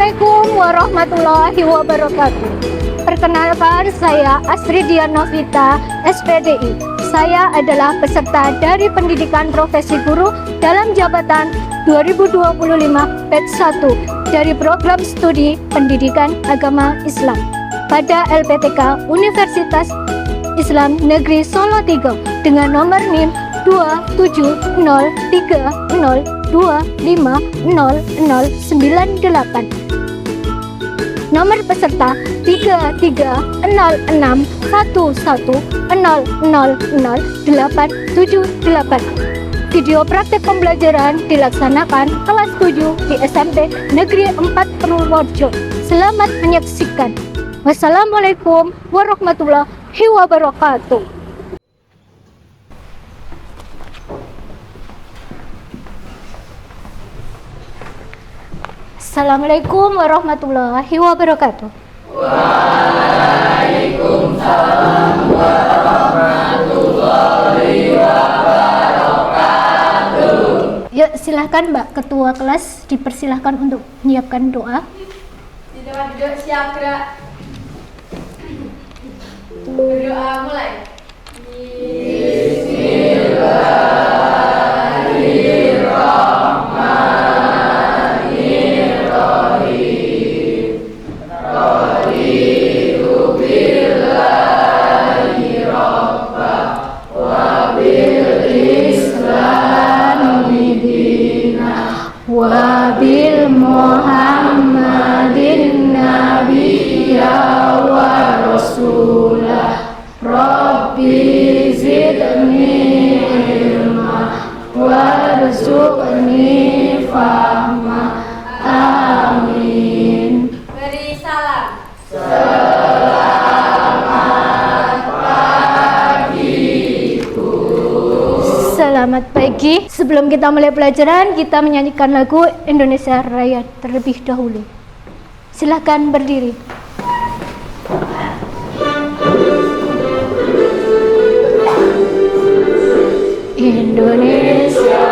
Assalamualaikum warahmatullahi wabarakatuh. Perkenalkan, saya Astrid Dianovita, SPDI. Saya adalah peserta dari pendidikan profesi guru dalam jabatan 2025 batch 1 dari program studi pendidikan agama Islam pada LPTK Universitas Islam Negeri Solo 3 dengan nomor NIM 27030250098. Nomor peserta 336110000878. Video praktek pembelajaran dilaksanakan kelas 7 di SMP Negeri 4 Purworejo. Selamat menyaksikan. Wassalamualaikum warahmatullahi wabarakatuh. Assalamualaikum warahmatullahi wabarakatuh. Waalaikumsalam warahmatullahi wabarakatuh. Yuk silahkan Mbak Ketua kelas dipersilahkan untuk menyiapkan doa. Di tempat duduk siap gerak. Berdoa mulai. Wabil Muhammadin nabiyya wa rasulah Rabbi zidni ilma warzuqni fahma. Amin. Beri salam. Selamat pagi. Sebelum kita mulai pelajaran, kita menyanyikan lagu Indonesia Raya terlebih dahulu. Silahkan berdiri. Indonesia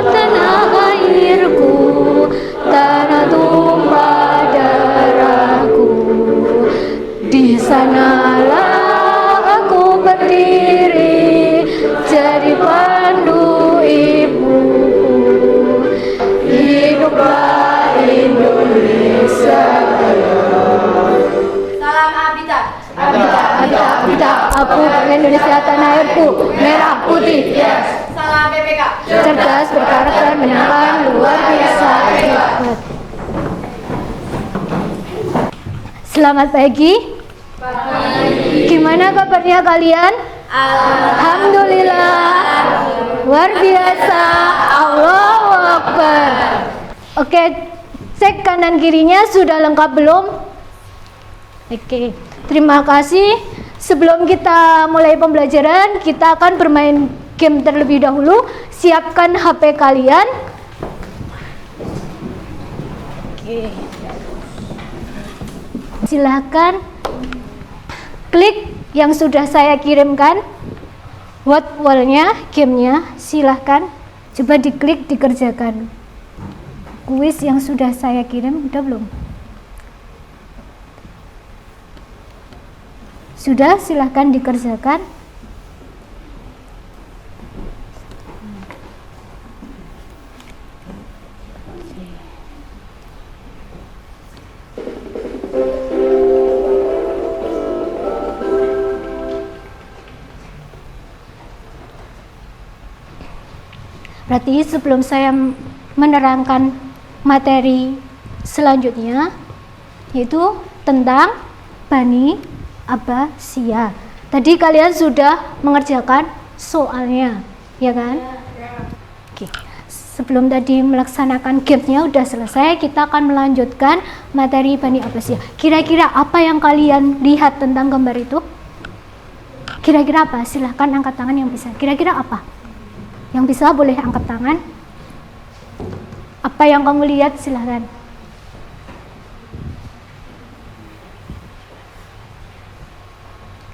tanah airku, tanah tumpah darahku. Di sanalah aku berdiri, jadi pandu ibuku. Hiduplah Indonesia Raya. Salam Abita. Abita, aku Indonesia tanah airku, merah putih. Yes. Salam BPK. Cerdas, berkarakter, menyenangkan, luar biasa, hebat. Selamat pagi. Gimana kabarnya kalian? Alhamdulillah. Luar biasa. Allahu Akbar. Oke, cek kanan kirinya sudah lengkap belum? Oke, terima kasih. Sebelum kita mulai pembelajaran, kita akan bermain game terlebih dahulu. Siapkan HP kalian. Oke. Silahkan klik yang sudah saya kirimkan. Wall-nya, gamenya, silahkan. Coba diklik, dikerjakan. Kuis yang sudah saya kirim, udah belum? Sudah, silahkan dikerjakan. Berarti sebelum saya menerangkan materi selanjutnya, yaitu tentang Bani Abbasiyah. Tadi kalian sudah mengerjakan soalnya, ya kan? Oke. Sebelum tadi melaksanakan gamenya udah selesai, kita akan melanjutkan materi Bani Abbasiyah. Kira-kira apa yang kalian lihat tentang gambar itu? Kira-kira apa? Silahkan angkat tangan yang bisa. Kira-kira apa? Yang bisa boleh angkat tangan. Apa yang kamu lihat? Silahkan.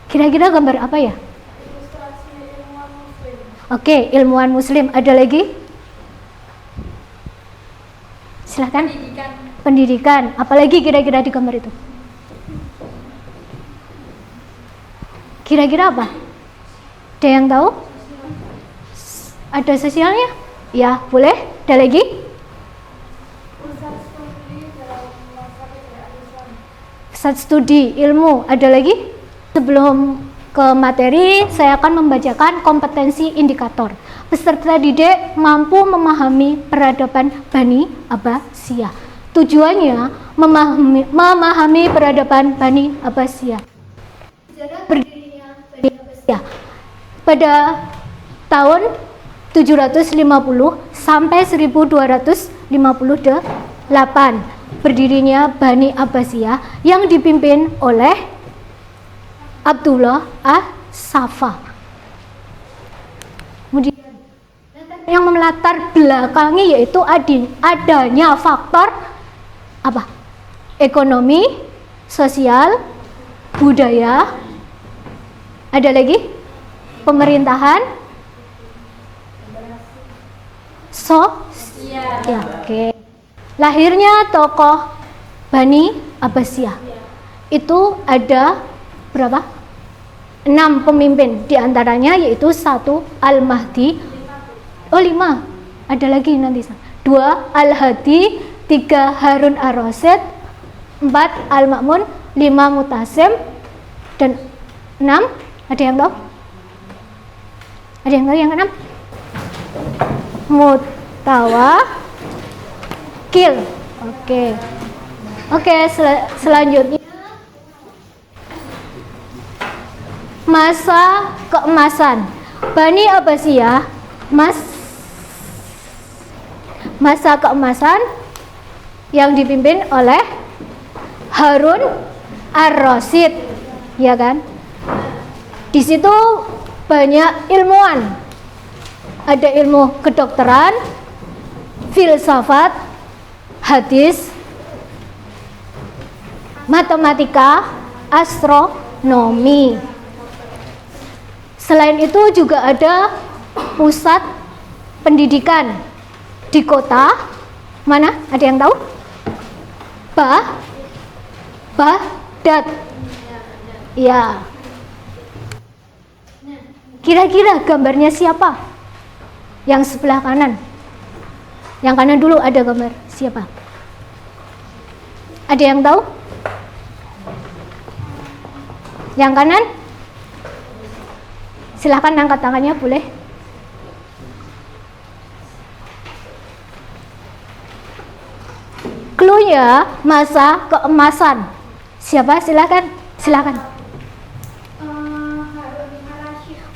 Kira-kira gambar apa ya? Oke, ilmuwan muslim. Ada lagi? Silahkan. pendidikan. Apalagi kira-kira di gambar itu? Kira-kira apa? Ada yang tahu? Ada sosialnya? Ya, boleh. Ada lagi? Pusat studi ilmu. Ada lagi? Sebelum ke materi, saya akan membacakan kompetensi indikator. Peserta didik mampu memahami peradaban Bani Abbasiyah. Tujuannya memahami peradaban Bani Abbasiyah. Sejarah berdirinya Bani Abbasiyah pada tahun 750 sampai 1258 berdirinya Bani Abbasiyah yang dipimpin oleh Abdullah As-Saffah. Kemudian yang melatar belakangi yaitu adanya faktor apa? Ekonomi, sosial, budaya, ada lagi pemerintahan, ya, oke. Lahirnya tokoh Bani Abbasiyah itu ada berapa? 6 pemimpin, diantaranya yaitu 1 Al-Mahdi, 5, ada lagi nanti 2 Al-Hadi, 3 Harun Ar-Rasyid, 4 Al-Ma'mun, 5 Mutasim, dan 6 ada yang tahu? Ada yang tahu yang ke-6? Mutawakil. Oke, selanjutnya masa keemasan Bani Abbasiyah. Masa keemasan yang dipimpin oleh Harun Ar-Rasyid, ya kan? Di situ banyak ilmuwan. Ada ilmu kedokteran, filsafat, hadis, matematika, astronomi. Selain itu juga ada pusat pendidikan di kota mana? Ada yang tahu? Baghdad. Ya. Kira-kira gambarnya siapa? Yang sebelah kanan. Yang kanan dulu ada gambar siapa? Ada yang tahu? Yang kanan? Silahkan angkat tangannya, boleh. Cluenya masa keemasan. Siapa? Silahkan.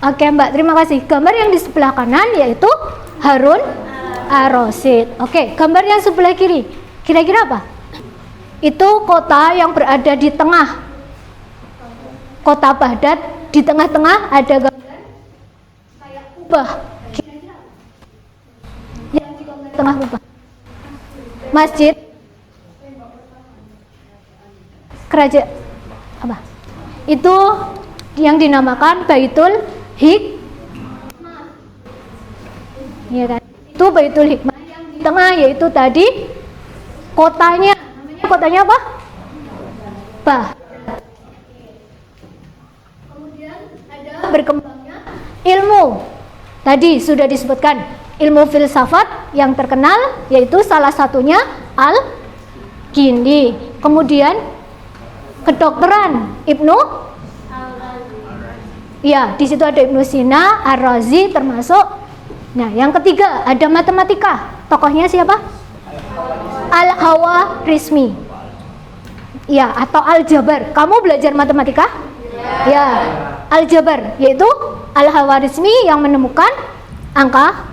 Oke Mbak, terima kasih. Gambar yang di sebelah kanan yaitu Harun Ar-Rasyid. Oke, gambar yang sebelah kiri, kira-kira apa? Itu kota yang berada di tengah. Kota Baghdad, di tengah-tengah ada gambar kayak kubah. Kira-kira yang di tengah kubah? Masjid kerajaan apa? Itu yang dinamakan Baitul Hikmah, ya kan? Itu Baitul Hikmah. Yang di tengah yaitu tadi kotanya, namanya kotanya apa? Kemudian ada berkembangnya ilmu. Tadi sudah disebutkan ilmu filsafat yang terkenal yaitu salah satunya Al-Kindi. Kemudian kedokteran Ibnu, ya, di situ ada Ibnu Sina, Ar-Razi termasuk. Nah, yang ketiga ada matematika. Tokohnya siapa? Al-Khawarizmi. Ya, atau Al-Jabar. Kamu belajar matematika? Ya, Al-Jabar yaitu Al-Khawarizmi yang menemukan angka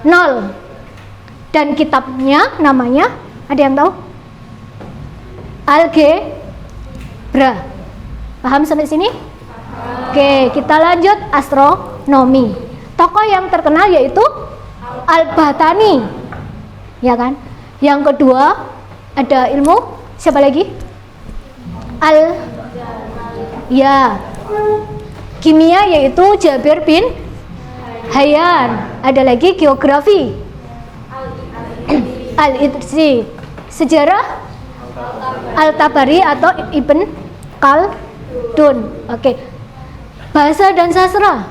0. Dan kitabnya namanya, ada yang tahu? Algebra. Paham sampai sini? Oke, kita lanjut astronomi. Tokoh yang terkenal yaitu Al-Battani, ya kan? Yang kedua ada ilmu siapa lagi? Kimia yaitu Jabir bin Hayyan. Ada lagi geografi Al-Idrisi. Sejarah Al-Tabari atau Ibn Khaldun. Oke. Bahasa dan sastra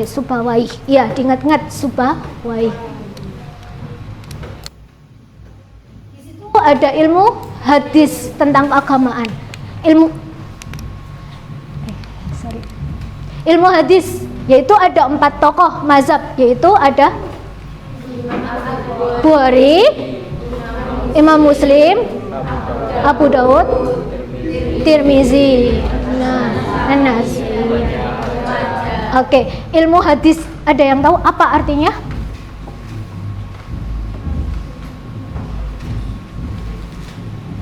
Subawai. Ya, diingat-ingat Subawai. Di situ ada ilmu hadis tentang keagamaan. Ilmu hadis yaitu ada 4 tokoh mazhab, yaitu ada Bukhari, Imam Muslim, Abu Daud, Tirmizi, An-Nasai. Oke, ilmu hadis ada yang tahu apa artinya?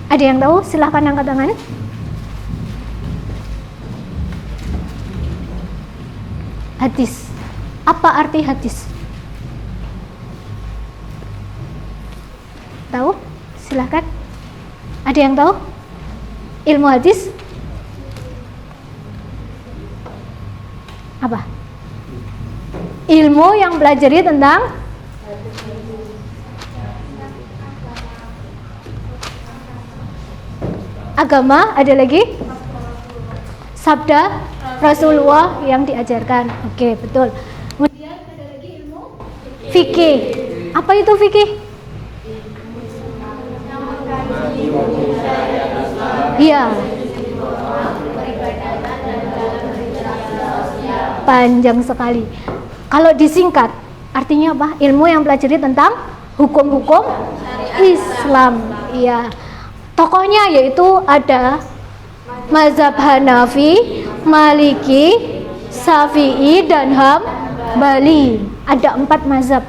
Ada yang tahu? Silahkan angkat tangan. Hadis. Apa arti hadis? Tahu? Silahkan. Ada yang tahu? Ilmu hadis? Apa? Ilmu yang pelajari tentang agama. Ada lagi? Sabda Rasulullah yang diajarkan. Oke, betul. Kemudian ada lagi ilmu fikih. Apa itu fikih? Iya. Panjang sekali. Kalau disingkat, artinya apa? Ilmu yang pelajari tentang hukum-hukum Islam. Iya. Tokohnya yaitu ada mazhab Hanafi, Maliki, Syafi'i, dan Hambali. Ada 4 mazhab.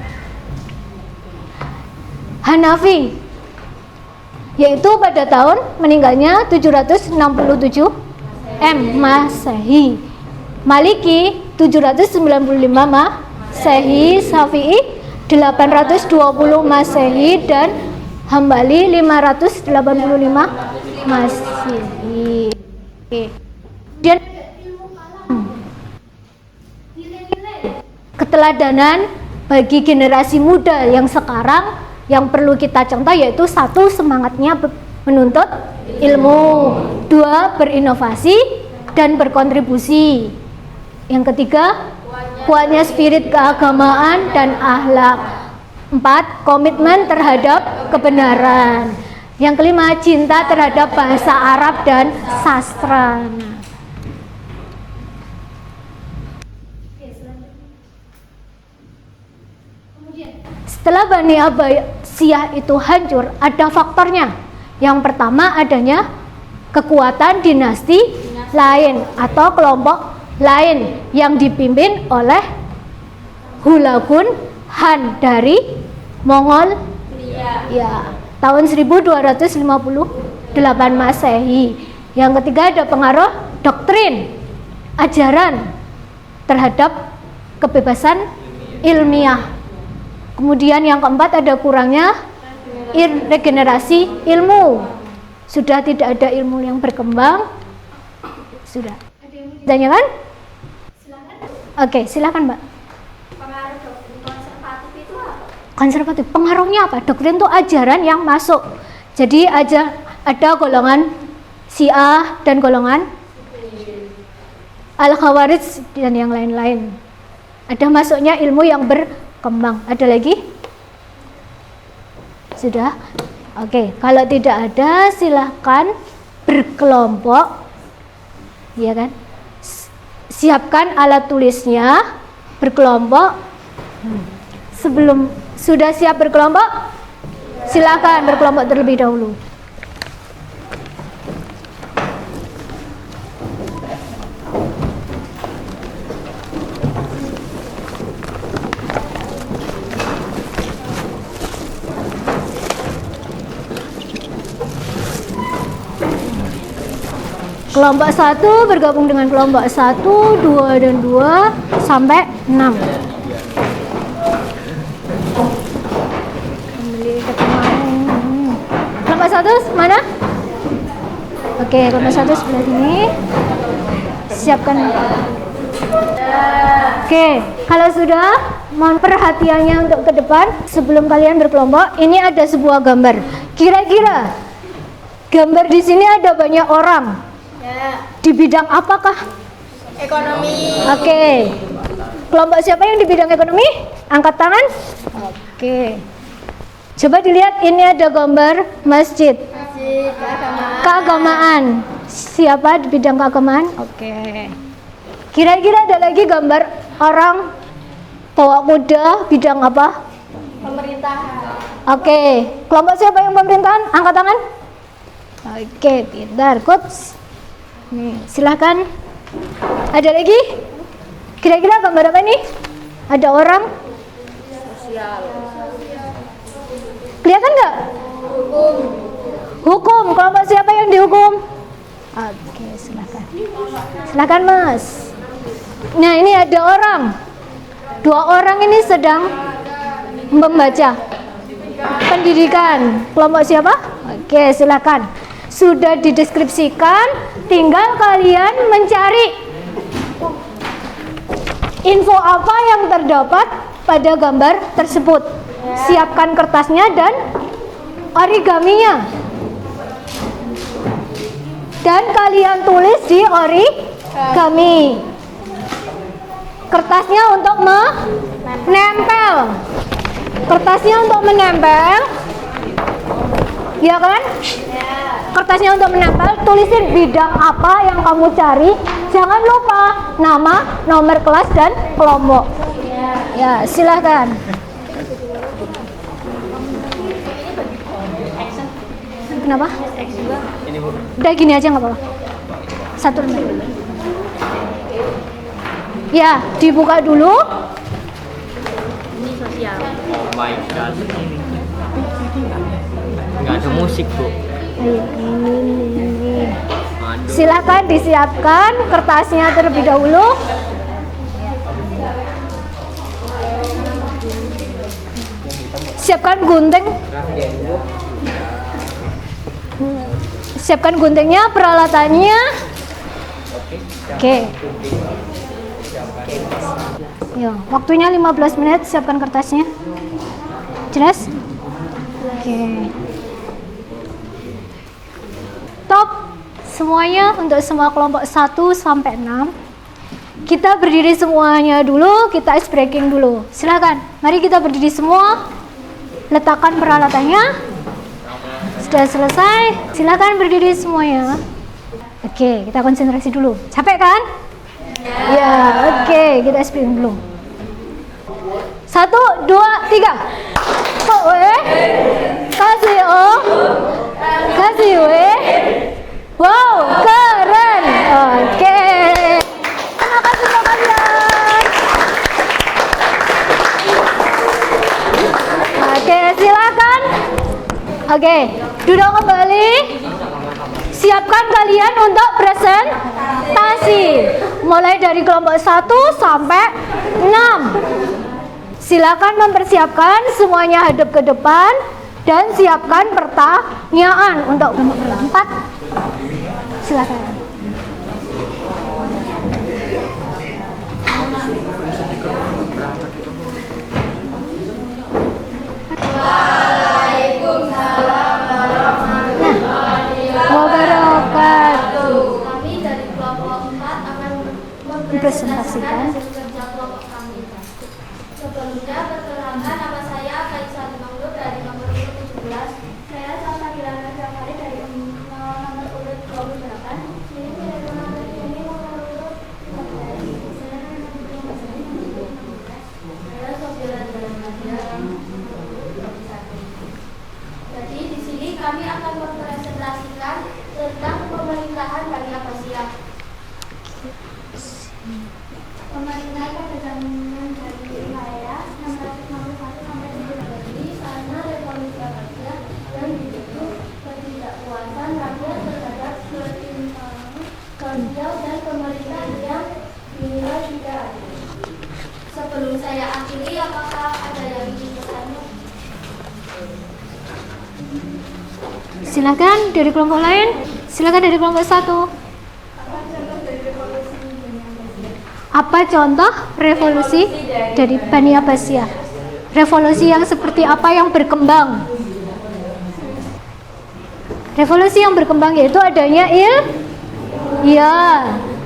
Hanafi yaitu pada tahun meninggalnya 767 Masehi. Maliki 795 Masehi, Syafi'i 820 Masehi, dan Hambali 585 Masehi. Oke. Dan keteladanan bagi generasi muda yang sekarang yang perlu kita contoh yaitu 1. Semangatnya menuntut ilmu, 2. Berinovasi dan berkontribusi, yang ketiga kuatnya spirit keagamaan dan akhlak, 4. Komitmen terhadap kebenaran, yang kelima cinta terhadap bahasa Arab dan sastra. Setelah Bani Abbasiyah itu hancur, ada faktornya. Yang pertama adanya kekuatan dinasti lain atau kelompok lain yang dipimpin oleh Hulagun Han dari Mongol. Ya, tahun 1258 Masehi. Yang ketiga ada pengaruh doktrin ajaran terhadap kebebasan ilmiah. Kemudian yang keempat ada kurangnya regenerasi ilmu. Sudah tidak ada ilmu yang berkembang. Sudah. Ada yang ditanyakan? Silakan. Oke, silakan, Mbak. Pengaruh doktrin konservatif itu apa? Konservatif, pengaruhnya apa? Doktrin itu ajaran yang masuk. Jadi ada golongan Syiah dan golongan Al-Khawarij dan yang lain-lain. Ada masuknya ilmu yang berkembang. Ada lagi? Sudah? Oke, kalau tidak ada silahkan berkelompok. Ya kan? Siapkan alat tulisnya, berkelompok. Sebelum sudah siap berkelompok, silahkan berkelompok terlebih dahulu. Kelompok 1 bergabung dengan kelompok 1, 2 dan 2 sampai 6. Kembali ke teman. Kelompok 1 mana? Oke, kelompok 1 sebelah sini. Siapkan. Oke, kalau sudah, mohon perhatiannya untuk ke depan sebelum kalian berkelompok. Ini ada sebuah gambar. Kira-kira gambar di sini ada banyak orang. Di bidang apakah? Ekonomi. Oke. Kelompok siapa yang di bidang ekonomi? Angkat tangan. Oke. Coba dilihat, ini ada gambar masjid. Masjid keagamaan. Keagamaan. Siapa di bidang keagamaan? Oke. Kira-kira ada lagi gambar orang bawa kuda bidang apa? Pemerintahan. Oke. Kelompok siapa yang pemerintahan? Angkat tangan. Oke, pintar, coach. Nih, silahkan. Ada lagi? Kira-kira gambar apa nih? Ada orang? Sosial. Kelihatan nggak? Hukum. Hukum. Kelompok siapa yang dihukum? Oke, silahkan. Silahkan, Mas. Nah, ini ada orang. Dua orang ini sedang membaca pendidikan. Kelompok siapa? Oke, silakan. Sudah dideskripsikan, tinggal kalian mencari info apa yang terdapat pada gambar tersebut. Siapkan kertasnya dan origaminya. Dan kalian tulis di origami. Kertasnya untuk menempel. Kertasnya untuk menempel. Ya kan? Kertasnya untuk menempel, tulisin bidang apa yang kamu cari. Jangan lupa nama, nomor kelas, dan kelompok. Ya, silahkan. Kenapa? Udah gini aja nggak apa-apa. Satu dulu. Ya, dibuka dulu. Ini sosial. Oh my god. Nggak ada musik, Bu. Aduh. Silakan disiapkan kertasnya terlebih dahulu. Siapkan gunting. Siapkan guntingnya, peralatannya. Oke. Ya, waktunya 15 menit, siapkan kertasnya. Jelas? Oke. Top semuanya untuk semua kelompok 1 sampai 6. Kita berdiri semuanya dulu, kita ice breaking dulu. Silakan. Mari kita berdiri semua. Letakkan peralatannya. Sudah selesai. Silakan berdiri semuanya. Oke, kita konsentrasi dulu. Capek kan? Ya, oke, kita ice breaking dulu. 1, 2, 3. Kok kasih kasih wow, keren. Oke, terima kasih untuk kalian. Oke, silakan. Oke, duduk kembali. Siapkan kalian untuk presentasi. Mulai dari kelompok 1 sampai 6. Silakan mempersiapkan, semuanya hadap ke depan dan siapkan pertanyaan untuk kelompok 4. Silakan. Wabarakatuh. Kami dari kelompok 4 akan Mempresentasikan. kerja kelompok kami. Sebelumnya perkenalkan, nama saya Kaisar Manglur dari nomor urut 17. Saya Sasa Kirana Jafari dari nomor urut 28. Ini dari nomor urut 13. Saya Sofia Dharmadia. Jadi di sini kami akan mempresentasikan tentang pemerintahan Bani Abbasiyah. Pemerintah pada zaman dari wilayah 661 sampai 700 karena revolusi Abbasiyah yang dipicu ketidakpuasan rakyat terhadap ketimpangan sosial dan pemerintah yang dinilai tidak adil. Sebelum saya akhiri, apakah ada yang ingin bertanya? Silakan dari kelompok lain. Silakan dari kelompok 1. Apa contoh dari revolusi Bani Abbasiyah? Apa contoh revolusi dari Bani Abbasiyah? Revolusi yang seperti apa yang berkembang? Revolusi yang berkembang yaitu adanya ya,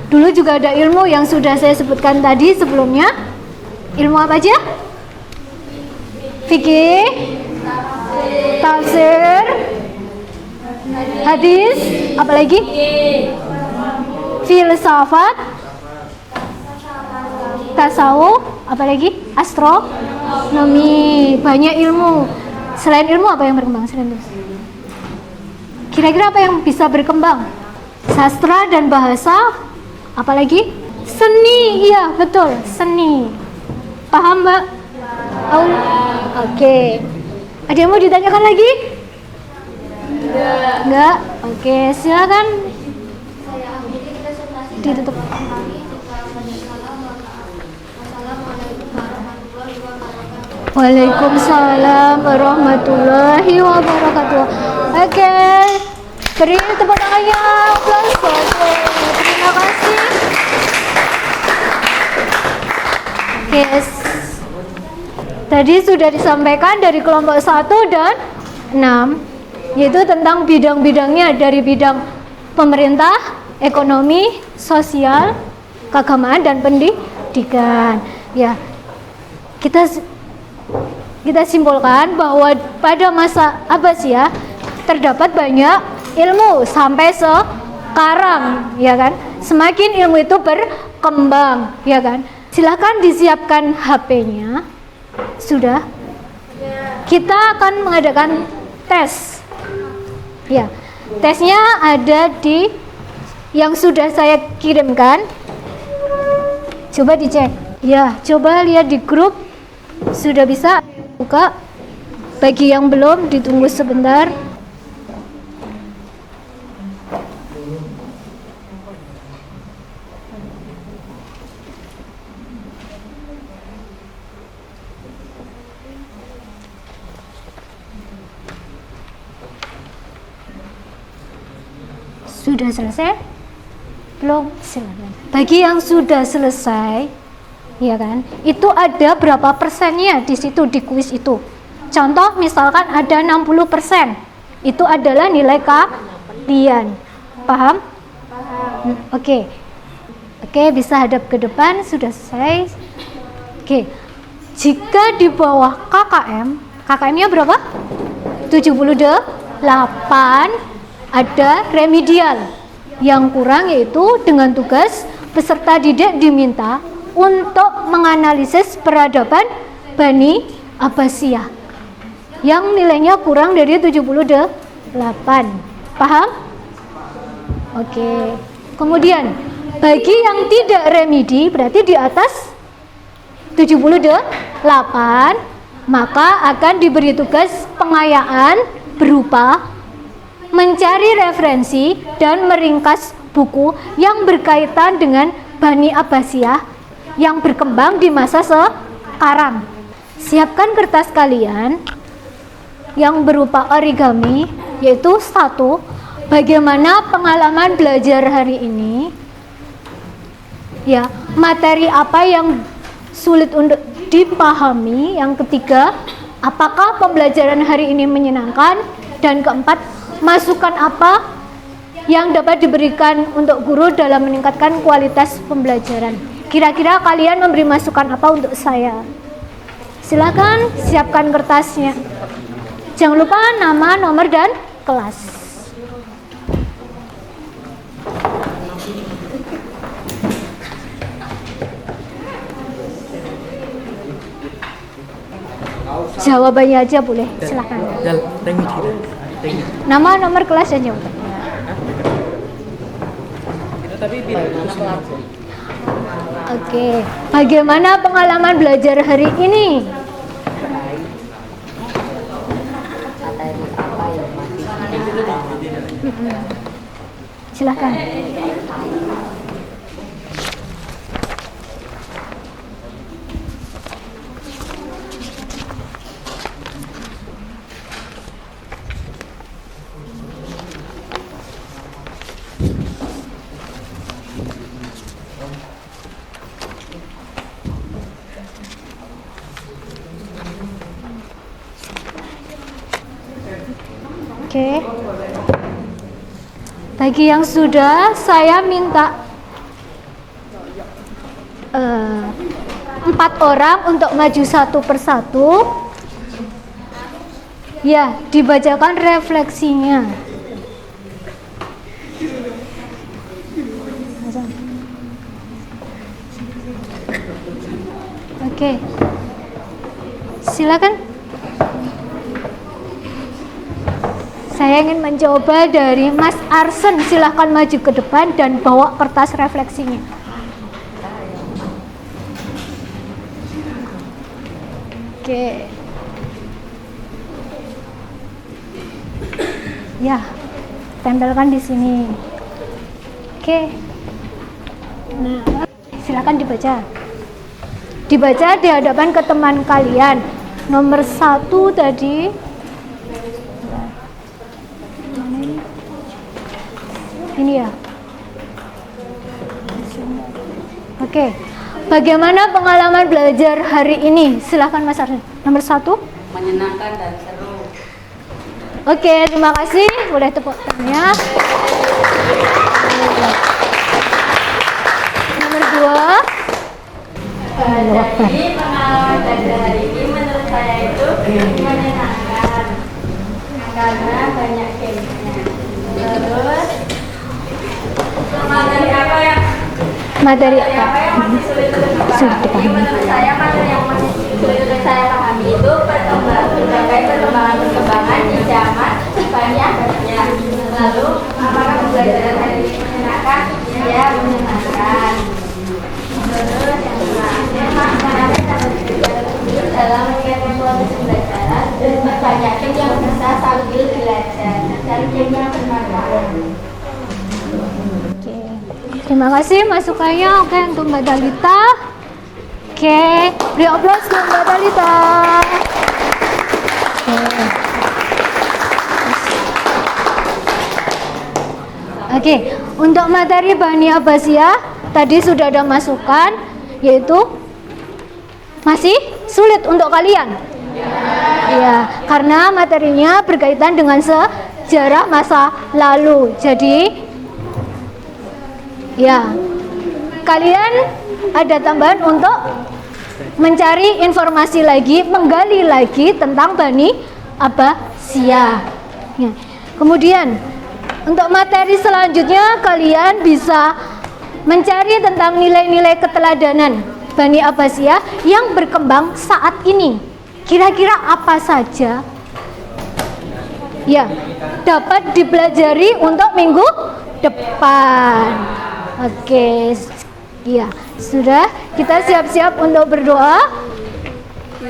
dulu juga ada ilmu yang sudah saya sebutkan tadi sebelumnya. Ilmu apa aja? Fikih, tafsir, hadis, apalagi? Filsafat, tasawuf, apalagi? Astronomi. Banyak ilmu. Selain ilmu apa yang berkembang? Selain itu, kira-kira apa yang bisa berkembang? Sastra dan bahasa, apalagi? Seni. Iya, betul, seni. Paham, Mbak? Oke. Ada yang mau ditanyakan lagi? Enggak? Oke, silakan. Ditutup. Waalaikumsalam warahmatullahi wabarakatuh. Oke, beri tepuk tangannya. Oke, terima kasih. Oke, tadi sudah disampaikan dari kelompok 1 dan 6, yaitu tentang bidang-bidangnya dari bidang pemerintah, ekonomi, sosial, keagamaan, dan pendidikan. Ya, kita simpulkan bahwa pada masa Abbasiyah terdapat banyak ilmu sampai sekarang, ya kan? Semakin ilmu itu berkembang, ya kan? Silakan disiapkan HP-nya. Sudah? Kita akan mengadakan tes. Ya, tesnya ada di yang sudah saya kirimkan. Coba dicek. Ya, coba lihat di grup. Sudah bisa buka. Bagi yang belum, ditunggu sebentar. Sudah selesai? Belum? Silakan. Bagi yang sudah selesai, ya kan? Itu ada berapa persennya di situ di kuis itu. Contoh misalkan ada 60%. Itu adalah nilai kalian. Paham? Oke. Oke, bisa hadap ke depan. Sudah selesai. Oke. Jika di bawah KKM, KKM-nya berapa? 78. Ada remedial yang kurang, yaitu dengan tugas peserta didik diminta untuk menganalisis peradaban Bani Abbasiyah yang nilainya kurang dari 78. Paham? Oke. Kemudian bagi yang tidak remedi, berarti di atas 78, maka akan diberi tugas pengayaan berupa mencari referensi dan meringkas buku yang berkaitan dengan Bani Abbasiyah yang berkembang di masa sekarang. Siapkan kertas kalian yang berupa origami, yaitu 1, bagaimana pengalaman belajar hari ini, ya, materi apa yang sulit untuk dipahami. Yang ketiga, apakah pembelajaran hari ini menyenangkan, dan keempat, masukan apa yang dapat diberikan untuk guru dalam meningkatkan kualitas pembelajaran. Kira-kira kalian memberi masukan apa untuk saya? Silakan siapkan kertasnya. Jangan lupa nama, nomor, dan kelas. Jawabannya aja boleh, silakan. Nama, nomor, kelas, dan jawaban. Oke, bagaimana pengalaman belajar hari ini? Silakan. Oke. Bagi yang sudah, saya minta 4 orang untuk maju satu persatu. Ya, dibacakan refleksinya. Oke. Silakan. Saya ingin mencoba dari Mas Arsen. Silakan maju ke depan dan bawa kertas refleksinya. Oke. Ya, tempelkan di sini. Oke. Nah, silakan dibaca. Dibaca di hadapan ke teman kalian. Nomor 1 tadi. Ini ya. Oke. Bagaimana pengalaman belajar hari ini? Silakan Mas Arsen. Nomor 1. Menyenangkan dan seru. Oke, terima kasih. Boleh tepuk tangannya. Nomor 2. Jadi pengalaman belajar hari ini menurut saya itu menyenangkan karena banyak gamenya. Terus materi apa yang masih sulit untuk dipahami? Menurut saya materi yang masih sulit untuk saya pahami itu perkembangan di zaman banyak. Lalu apakah pembelajaran hari ini menyenangkan? Ya, menyenangkan. Terus yang terakhir, masyarakat dapat belajar dalam mengirimkan suatu pembelajaran banyak tim yang bisa sambil belajar dan tim yang bermanfaat. Oke. Terima kasih masukannya. Oke, untuk Mbak Dalita. Oke, beri aplaus untuk Mbak Dalita. Oke, untuk materi Bani Abbasiyah tadi sudah ada masukan, yaitu masih sulit untuk kalian. Ya, karena materinya berkaitan dengan sejarah masa lalu. Jadi, ya, kalian ada tambahan untuk mencari informasi lagi, menggali lagi tentang Bani Abbasiyah. Ya. Kemudian, untuk materi selanjutnya kalian bisa mencari tentang nilai-nilai keteladanan Bani Abbasiyah yang berkembang saat ini. Kira-kira apa saja? Ya, dapat dipelajari untuk minggu depan. Oke, ya sudah. Kita siap-siap untuk berdoa.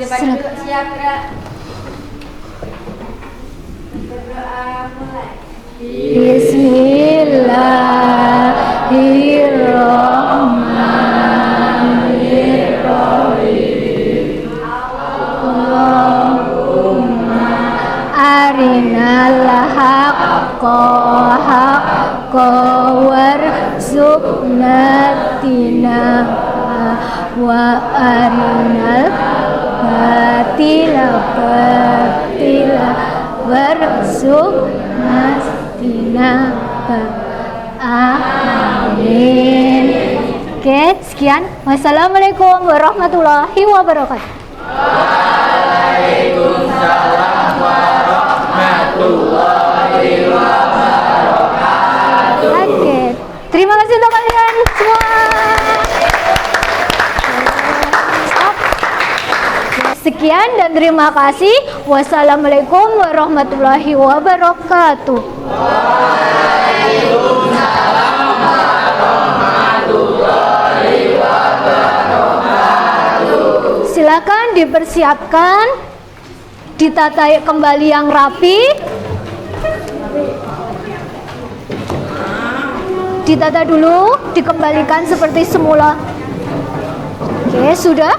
Siap, Kak. Berdoa mulai. Bismillahirrahmanirrahim. Allahumma arinal haqqa haqqa warzuqna tinaha wa arinal batila batila warzuqna tinaha. Amin. Oke, sekian. Wassalamualaikum warahmatullahi wabarakatuh. Waalaikumsalam warahmatullahi wabarakatuh. Oke, terima kasih untuk kalian semua. Sekian dan terima kasih. Wassalamualaikum warahmatullahi wabarakatuh. Silakan dipersiapkan, ditata kembali yang rapi, ditata dulu, dikembalikan seperti semula. Oke, sudah.